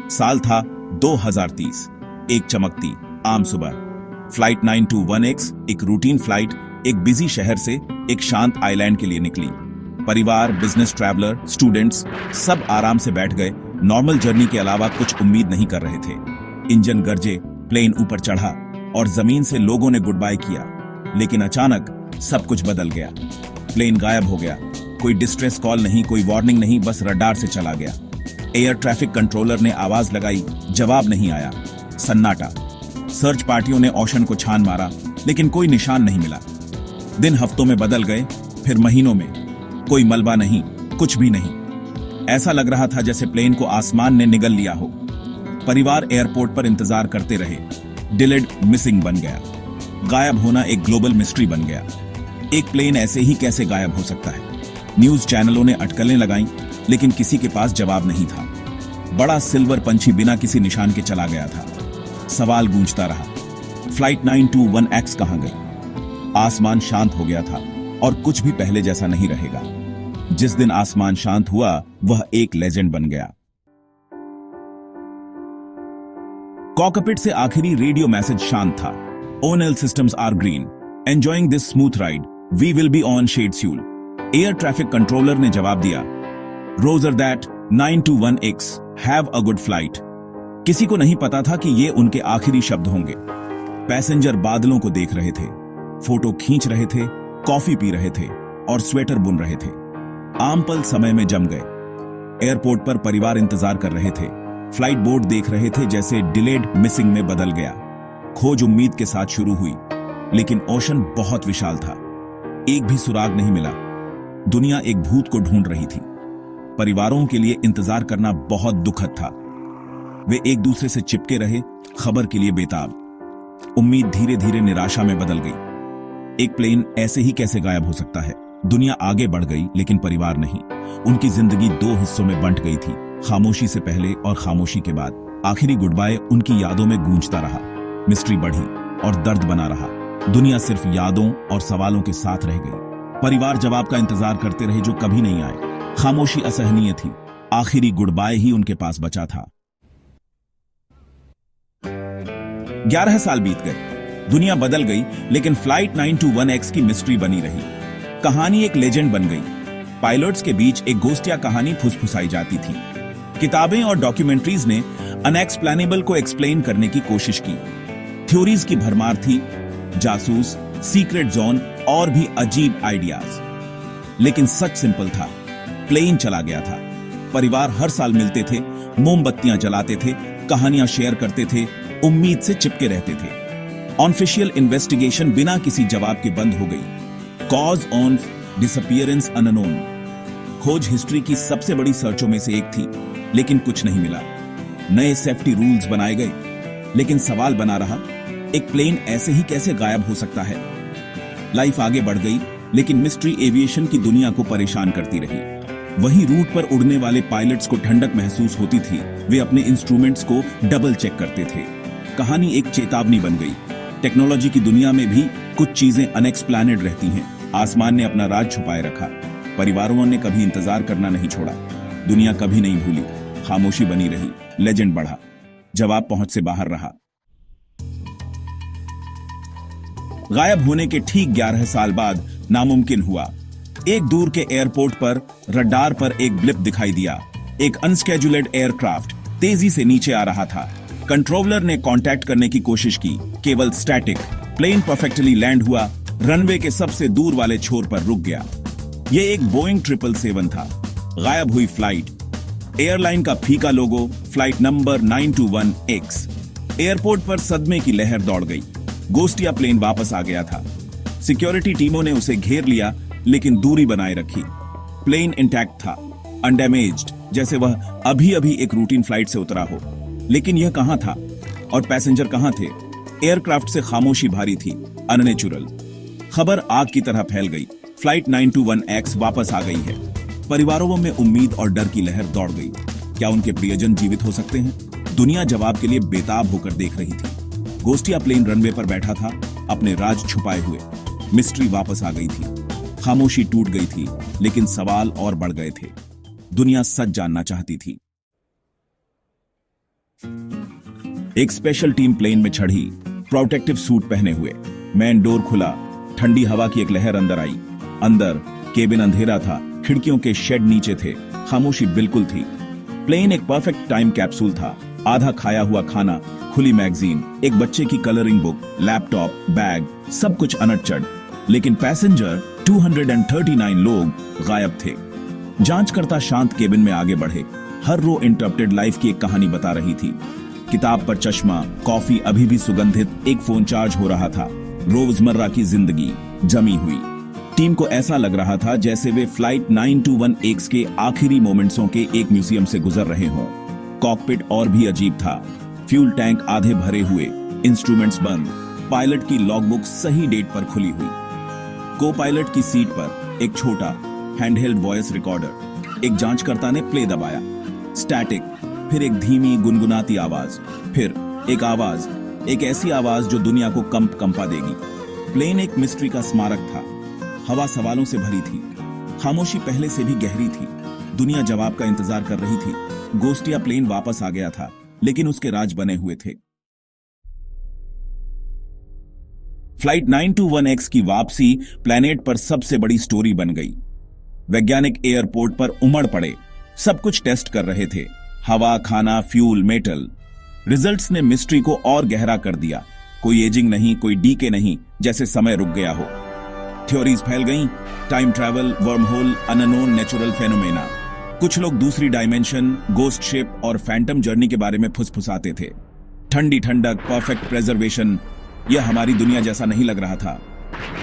साल था 2030। एक चमकती आम सुबह फ्लाइट 921X, एक रूटीन फ्लाइट, एक बिजी शहर से एक शांत आइलैंड के लिए निकली। परिवार, बिजनेस ट्रैवलर, स्टूडेंट्स सब आराम से बैठ गए। नॉर्मल जर्नी के अलावा कुछ उम्मीद नहीं कर रहे थे। इंजन गरजे, प्लेन ऊपर चढ़ा और जमीन से लोगों ने गुड बाय किया। लेकिन अचानक सब कुछ बदल गया। प्लेन गायब हो गया। कोई डिस्ट्रेस कॉल नहीं, कोई वार्निंग नहीं, बस रडार से चला गया। एयर ट्रैफिक कंट्रोलर ने आवाज लगाई, जवाब नहीं आया। सन्नाटा। सर्च पार्टियों ने ओशन को छान मारा, लेकिन कोई निशान नहीं मिला। दिन हफ्तों में बदल गए, फिर महीनों में। कोई मलबा नहीं, कुछ भी नहीं। ऐसा लग रहा था जैसे प्लेन को आसमान ने निगल लिया हो। परिवार एयरपोर्ट पर इंतजार करते रहे। डिलेड मिसिंग बन गया। गायब होना एक ग्लोबल मिस्ट्री बन गया। एक प्लेन ऐसे ही कैसे गायब हो सकता है? न्यूज चैनलों ने अटकलें लगाईं, लेकिन किसी के पास जवाब नहीं था। बड़ा सिल्वर पंछी बिना किसी निशान के चला गया था। सवाल गूंजता रहा, फ्लाइट 921X कहां गई? आसमान शांत हो गया था और कुछ भी पहले जैसा नहीं रहेगा। जिस दिन आसमान शांत हुआ, वह एक लेजेंड बन गया। कॉकपिट से आखिरी रेडियो मैसेज शांत था। All systems are green, enjoying this smooth ride, we will be on schedule. Air traffic controller ने जवाब दिया, roger that 921X, have a good flight. किसी को नहीं पता था कि ये उनके आखिरी शब्द होंगे। पैसेंजर बादलों को देख रहे थे, फोटो खींच रहे थे, कॉफी पी रहे थे और स्वेटर बुन रहे थे। आम पल समय में जम गए। एयरपोर्ट पर परिवार इंतजार कर रहे थे। फ्लाइट बोर्ड देख रहे थे, जैसे डिलेड मिसिंग में बदल गया। खोज उम्मीद के साथ शुरू हुई, लेकिन ओशन बहुत विशाल था। एक भी सुराग नहीं मिला। दुनिया एक भूत को ढूंढ रही थी। परिवारों के लिए इंतजार करना बहुत दुखद था। वे एक दूसरे से चिपके रहे, खबर के लिए बेताब। उम्मीद धीरे धीरे निराशा में बदल गई। एक प्लेन ऐसे ही कैसे गायब हो सकता है? दुनिया आगे बढ़ गई, लेकिन परिवार नहीं। उनकी जिंदगी दो हिस्सों में बंट गई थी, खामोशी से पहले और खामोशी के बाद। आखिरी गुड बाय उनकी यादों में गूंजता रहा। मिस्ट्री बढ़ी और दर्द बना रहा। दुनिया सिर्फ यादों और सवालों के साथ रह गई। परिवार जवाब का इंतजार करते रहे, जो कभी नहीं आए। खामोशी असहनीय थी। आखिरी गुड बाय ही उनके पास बचा था। 11 साल बीत गए। दुनिया बदल गई, लेकिन फ्लाइट 921X की मिस्ट्री बनी रही। कहानी एक लेजेंड बन गई। पायलट्स के बीच एक गोस्टिया कहानी फुसफुसाई जाती थी। किताबें और डॉक्यूमेंट्रीज ने अनएक्सप्लेनेबल को एक्सप्लेन करने की कोशिश की। थ्योरीज की भरमार थी, जासूस, सीक्रेट जोन और भी अजीब आइडियाज। लेकिन सच सिंपल था, प्लेन चला गया था। परिवार हर साल मिलते थे, मोमबत्तियां जलाते थे, कहानियां शेयर करते थे, उम्मीद से चिपके रहते थे। ऑफिशियल इन्वेस्टिगेशन बिना किसी जवाब के बंद हो गई। Cause of disappearance unknown. खोज हिस्ट्री की सबसे बड़ी सर्चों में से एक थी, लेकिन कुछ नहीं मिला। नए सेफ्टी रूल्स बनाए गए, लेकिन सवाल बना रहा, एक प्लेन ऐसे ही कैसे गायब हो सकता है? लाइफ आगे बढ़ गई, लेकिन मिस्ट्री एविएशन की दुनिया को परेशान करती रही। वहीं रूट पर उड़ने वाले पायलट्स को ठंडक महसूस होती थी। वे अपने इंस्ट्रूमेंट्स को डबल चेक करते थे। कहानी एक चेतावनी बन गई। टेक्नोलॉजी की दुनिया में भी कुछ चीजें अनएक्सप्लेनेड रहती हैं। आसमान ने अपना राज छुपाए रखा। परिवारों ने कभी इंतजार करना नहीं छोड़ा। दुनिया कभी नहीं भूली। खामोशी बनी रही, लेजेंड बढ़ा, जवाब पहुंच से बाहर रहा। गायब होने के ठीक 11 साल बाद नामुमकिन हुआ। एक दूर के एयरपोर्ट पर रडार पर एक ब्लिप दिखाई दिया। एक अनस्केड्यूल्ड एयरक्राफ्ट तेजी से नीचे आ रहा था। कंट्रोलर ने कांटेक्ट करने की कोशिश की, केवल स्टैटिक। प्लेन परफेक्टली लैंड हुआ, रनवे के सबसे दूर वाले छोर पर रुक गया। यह एक बोइंग 777 था। गायब हुई फ्लाइट, एयरलाइन का फीका लोगो, फ्लाइट नंबर 921X। एयरपोर्ट पर सदमे की लहर दौड़ गई। गोस्टिया प्लेन वापस आ गया था। सिक्योरिटी टीमों ने उसे घेर लिया, लेकिन दूरी बनाए रखी। प्लेन इंटैक्ट था, अनडैमेज्ड, जैसे वह अभी अभी एक रूटीन फ्लाइट से उतरा हो। लेकिन यह कहां था और पैसेंजर कहां थे? एयरक्राफ्ट से खामोशी भारी थी, अननेचुरल। खबर आग की तरह फैल गई। फ्लाइट 921X वापस आ गई है। परिवारों में उम्मीद और डर की लहर दौड़ गई। क्या उनके प्रियजन जीवित हो सकते हैं? दुनिया जवाब के लिए बेताब होकर देख रही थी। गोस्टिया प्लेन रनवे पर बैठा था, अपने राज छुपाए हुए। मिस्ट्री वापस आ गई थी। खामोशी टूट गई थी, लेकिन सवाल और बढ़ गए थे। दुनिया सच जानना चाहती थी। एक स्पेशल टीम प्लेन में चढ़ी, प्रोटेक्टिव सूट पहने हुए। मैन डोर खुला, ठंडी हवा की एक लहर अंदर आई। अंदर केबिन अंधेरा था, खिड़कियों के शेड नीचे थे, खामोशी बिल्कुल थी। प्लेन एक परफेक्ट टाइम कैप्सूल था। आधा खाया हुआ खाना, खुली मैगजीन, एक बच्चे की कलरिंग बुक, लैपटॉप, बैग, सब कुछ अनटचड़। लेकिन पैसेंजर 239 लोग गायब थे। जांचकर्ता शांत केबिन में आगे बढ़े। हर रो इंटरप्टेड लाइफ की एक कहानी बता रही थी। किताब पर चश्मा, कॉफी अभी भी सुगंधित, एक फोन चार्ज हो रहा था। रोजमर्रा की जिंदगी जमी हुई। टीम को ऐसा लग रहा था जैसे वे फ्लाइट 921 के आखिरी मोमेंट्सों के एक म्यूजियम से गुजर रहे हों। कॉकपिट और भी अजीब था। फ्यूल टैंक आधे भरे हुए, इंस्ट्रूमेंट्स बंद, पायलट की लॉगबुक सही डेट पर खुली हुई। को पायलट की सीट पर एक छोटा हैंडहेल्ड वॉइस रिकॉर्डर। एक जांचकर्ता ने प्ले दबाया। स्टैटिक, फिर एक धीमी गुनगुनाती आवाज, फिर एक आवाज, एक ऐसी आवाज जो दुनिया को कंपा देगी। प्लेन एक मिस्ट्री का स्मारक था। हवा सवालों से भरी थी। खामोशी पहले से भी गहरी थी। दुनिया जवाब का इंतजार कर रही थी। गोस्टिया प्लेन वापस आ गया था, लेकिन उसके राज बने हुए थे। फ्लाइट 921X की वापसी प्लेनेट पर सबसे बड़ी स्टोरी बन गई। वैज्ञानिक एयरपोर्ट पर उमड़ पड़े। सब कुछ टेस्ट कर रहे थे, हवा, खाना, फ्यूल, मेटल। रिजल्ट्स ने मिस्ट्री को और गहरा कर दिया। कोई एजिंग नहीं, कोई डीके नहीं, जैसे समय रुक गया हो। थ्योरीज फैल गईं, time travel, worm hole, unknown natural phenomena. कुछ लोग दूसरी डायमेंशन, गोस्ट शिप और फैंटम जर्नी के बारे में फुसफुसाते थे। ठंडी ठंडक, परफेक्ट प्रेजर्वेशन, यह हमारी दुनिया जैसा नहीं लग रहा था।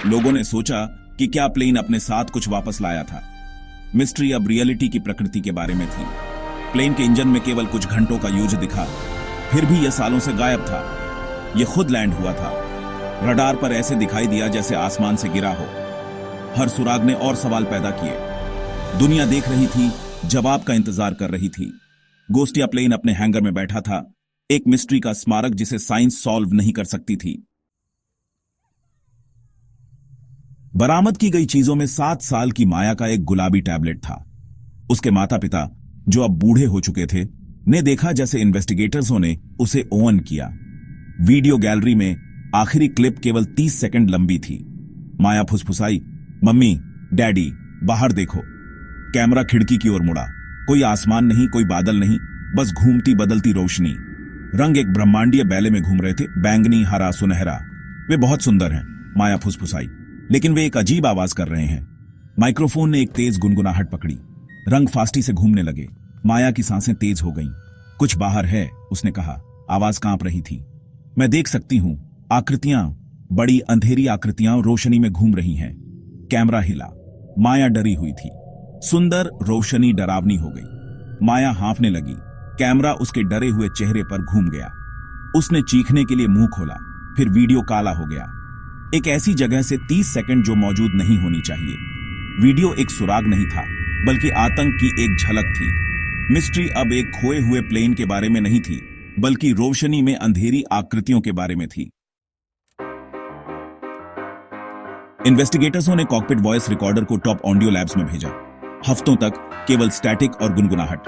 लोगों ने सोचा कि क्या प्लेन अपने साथ कुछ वापस लाया था। मिस्ट्री अब रियलिटी की प्रकृति के बारे में थी। प्लेन के इंजन में केवल कुछ घंटों का यूज दिखा, फिर भी यह सालों से गायब था। यह खुद लैंड हुआ था। रडार पर ऐसे दिखाई दिया जैसे आसमान से गिरा हो। हर सुराग ने और सवाल पैदा किए। दुनिया देख रही थी, जवाब का इंतजार कर रही थी। गोस्टिया प्लेन अपने हैंगर में बैठा था, एक मिस्ट्री का स्मारक जिसे साइंस सॉल्व नहीं कर सकती थी। बरामद की गई चीजों में 7 साल की माया का एक गुलाबी टैबलेट था। उसके माता पिता, जो अब बूढ़े हो चुके थे, ने देखा जैसे इन्वेस्टिगेटर्सों ने उसे ओन किया। वीडियो गैलरी में आखिरी क्लिप केवल 30 सेकंड लंबी थी। माया फुसफुसाई, मम्मी, डैडी, बाहर देखो। कैमरा खिड़की की ओर मुड़ा। कोई आसमान नहीं, कोई बादल नहीं, बस घूमती बदलती रोशनी। रंग एक ब्रह्मांडीय बैले में घूम रहे थे, बैंगनी, हरा, सुनहरा। वे बहुत सुंदर हैं, माया फुसफुसाई, लेकिन वे एक अजीब आवाज कर रहे हैं। माइक्रोफोन ने एक तेज गुनगुनाहट पकड़ी। रंग फास्टी से घूमने लगे। माया की सांसें तेज हो गईं। कुछ बाहर है, उसने कहा। आवाज कांप रही थी। मैं देख सकती हूं, आकृतियां, बड़ी अंधेरी आकृतियां रोशनी में घूम रही हैं। कैमरा हिला। माया डरी हुई थी। सुंदर रोशनी डरावनी हो गई। माया हांफने लगी। कैमरा उसके डरे हुए चेहरे पर घूम गया। उसने चीखने के लिए मुंह खोला, फिर वीडियो काला हो गया। एक ऐसी जगह से 30 सेकंड जो मौजूद नहीं होनी चाहिए। वीडियो एक सुराग नहीं था, बल्कि आतंक की एक झलक थी। मिस्ट्री अब एक खोए हुए प्लेन के बारे में नहीं थी, बल्कि रोशनी में अंधेरी आकृतियों के बारे में थी। इन्वेस्टिगेटर्सों ने कॉकपिट वॉइस रिकॉर्डर को टॉप ऑडियो लैब्स में भेजा। हफ्तों तक केवल स्टैटिक और गुनगुनाहट।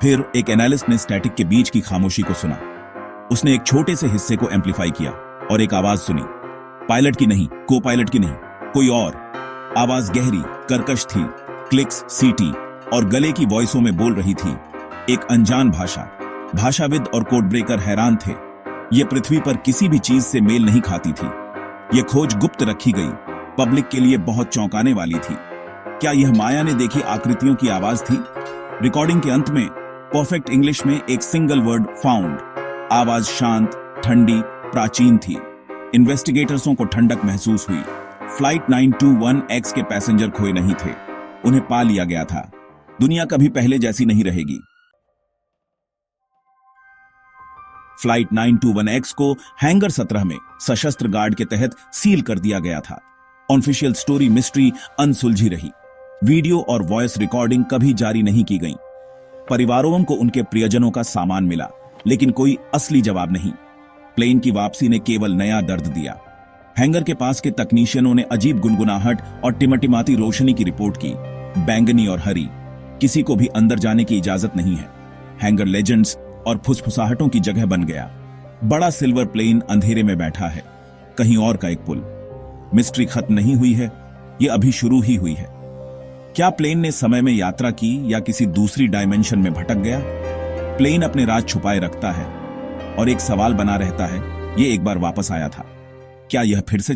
फिर एक एनालिस्ट ने स्टैटिक के बीच की खामोशी को सुना। उसने एक छोटे से हिस्से को एम्पलीफाई किया और एक आवाज सुनी। पायलट की नहीं, को पायलट की नहीं, कोई और आवाज। गहरी, कर्कश थी। क्लिक्स, सीटी और गले की वॉइसों में बोल रही थी। एक अनजान भाषा। भाषाविद और कोड ब्रेकर हैरान थे। यह पृथ्वी पर किसी भी चीज से मेल नहीं खाती थी। यह खोज गुप्त रखी गई, पब्लिक के लिए बहुत चौंकाने वाली थी। क्या यह माया ने देखी आकृतियों की आवाज थी? रिकॉर्डिंग के अंत में परफेक्ट इंग्लिश में एक सिंगल वर्ड, फाउंड। आवाज शांत, ठंडी, प्राचीन थी। इन्वेस्टिगेटर्सों को ठंडक महसूस हुई। फ्लाइट 921X के पैसेंजर खोए नहीं थे, उन्हें पा लिया गया था। दुनिया कभी पहले जैसी नहीं रहेगी। फ्लाइट 921X को हैंगर 17 में सशस्त्र गार्ड के तहत सील कर दिया गया था। ऑफिशियल स्टोरी मिस्ट्री अनसुलझी रही। वीडियो और वॉइस रिकॉर्डिंग कभी जारी नहीं की गई। परिवारों को उनके प्रियजनों का सामान मिला, लेकिन कोई असली जवाब नहीं। प्लेन की वापसी ने केवल नया दर्द दिया। हैंगर के पास के तकनीशियनों ने अजीब गुनगुनाहट और टिमटिमाती रोशनी की रिपोर्ट की। बैंगनी और हरी, किसी को भी अंदर जाने की इजाजत नहीं है। हैंगर लेजेंड्स और फुसफुसाहटों की जगह बन गया। बड़ा सिल्वर प्लेन अंधेरे में बैठा है, कहीं और का एक पुल। मिस्ट्री खत्म नहीं हुई है, ये अभी शुरू ही हुई है। क्या प्लेन ने समय में यात्रा की या किसी दूसरी डायमेंशन में भटक गया? प्लेन अपने राज छुपाए रखता है और एक सवाल बना रहता है, ये एक बार वापस आया था, क्या यह फिर से